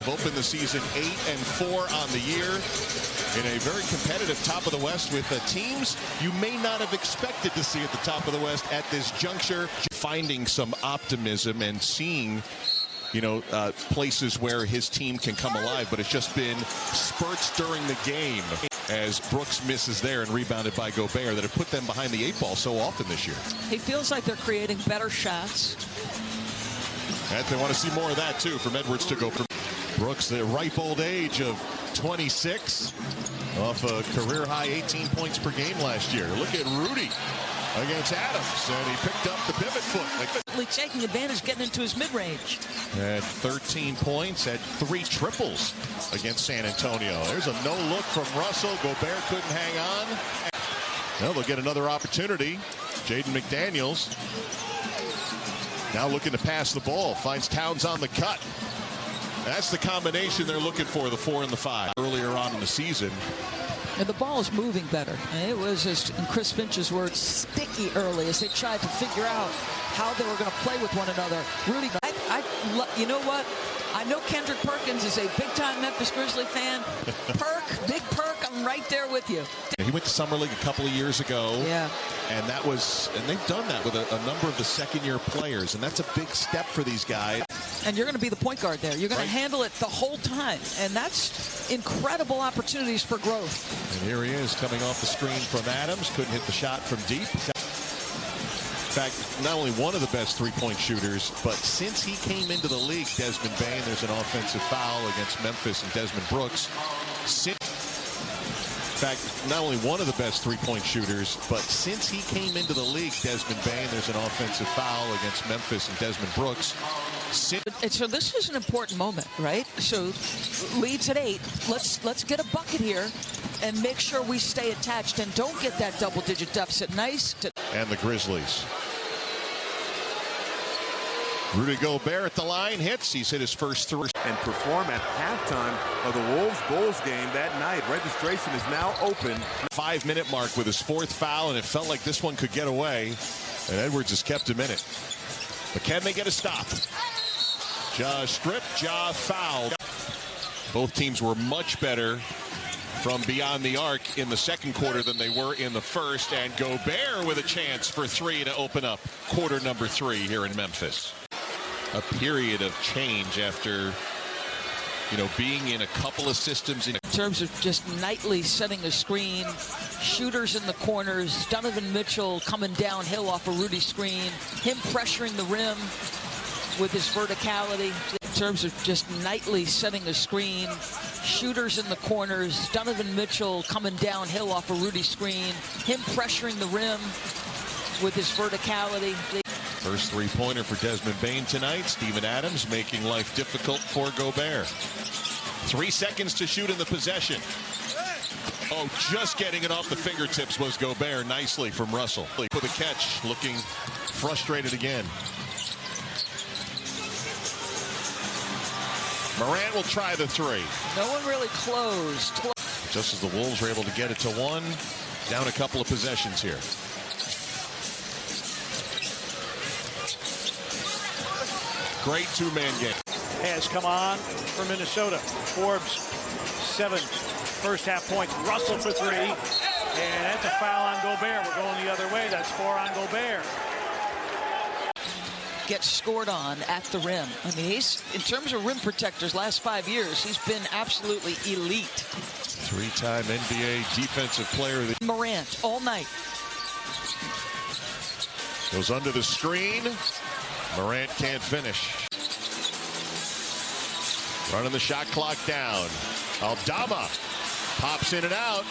They've opened the season 8-4 on the year in a very competitive top of the West with teams you may not have expected to see at the top of the West at this juncture. Finding some optimism and seeing, places where his team can come alive, but it's just been spurts during the game as Brooks misses there and rebounded by Gobert that have put them behind the 8 ball so often this year. He feels like they're creating better shots. And they want to see more of that, too, from Edwards to Gobert. Brooks, the ripe old age of 26, off a career-high 18 points per game last year. Look at Rudy against Adams, and he picked up the pivot foot. Taking advantage, getting into his mid-range. Had 13 points, had 3 triples against San Antonio. There's a no-look from Russell. Gobert couldn't hang on. Well, they'll get another opportunity. Jaden McDaniels now looking to pass the ball. Finds Towns on the cut. That's the combination they're looking for, the 4 and the 5. Earlier on in the season. And the ball is moving better. And it was, just, in Chris Finch's words, sticky early as they tried to figure out how they were going to play with one another. Rudy, you know what? I know Kendrick Perkins is a big-time Memphis Grizzly fan. Big Perk, I'm right there with you. He went to Summer League a couple of years ago. Yeah. And they've done that with a number of the second-year players, and that's a big step for these guys. And you're going to be the point guard there. You're going to handle it the whole time, and that's incredible opportunities for growth. And here he is coming off the screen from Adams. Couldn't hit the shot from deep. In fact, not only one of the best three-point shooters, but since he came into the league, Desmond Bane, there's an offensive foul against Memphis and Desmond Brooks. In fact, not only one of the best three-point shooters, but since he came into the league, Desmond Bane, there's an offensive foul against Memphis and Desmond Brooks. So this is an important moment, right? So leads at 8. Let's get a bucket here and make sure we stay attached and don't get that double-digit deficit. Nice. And the Grizzlies. Rudy Gobert at the line, hits. He's hit his first 3. And perform at halftime of the Wolves-Bulls game that night. Registration is now open. 5-minute mark with his 4th foul, and it felt like this one could get away. And Edwards has kept him in it. But can they get a stop? Ja stripped, Ja fouled. Both teams were much better from beyond the arc in the second quarter than they were in the first. And Gobert with a chance for 3 to open up quarter number 3 here in Memphis. A period of change after, being in a couple of systems. In terms of just nightly setting a screen, shooters in the corners, Donovan Mitchell coming downhill off a Rudy screen, him pressuring the rim with his verticality. In terms of just nightly setting a screen, shooters in the corners, Donovan Mitchell coming downhill off a Rudy screen, him pressuring the rim with his verticality. First three-pointer for Desmond Bane tonight. Steven Adams making life difficult for Gobert. 3 seconds to shoot in the possession. Oh, just getting it off the fingertips was Gobert. Nicely from Russell. With a catch, looking frustrated again. Morant will try the 3. No one really closed. Just as the Wolves were able to get it to 1. Down a couple of possessions here. Great two-man game. Has come on for Minnesota. Forbes, 7 first-half points. Russell for 3. And that's a foul on Gobert. We're going the other way. That's 4 on Gobert. Gets scored on at the rim. I mean, he's, in terms of rim protectors, last 5 years, he's been absolutely elite. 3-time NBA Defensive Player of the Year. Morant, all night. Goes under the screen. Morant can't finish. Running the shot clock down. Aldama pops in and out.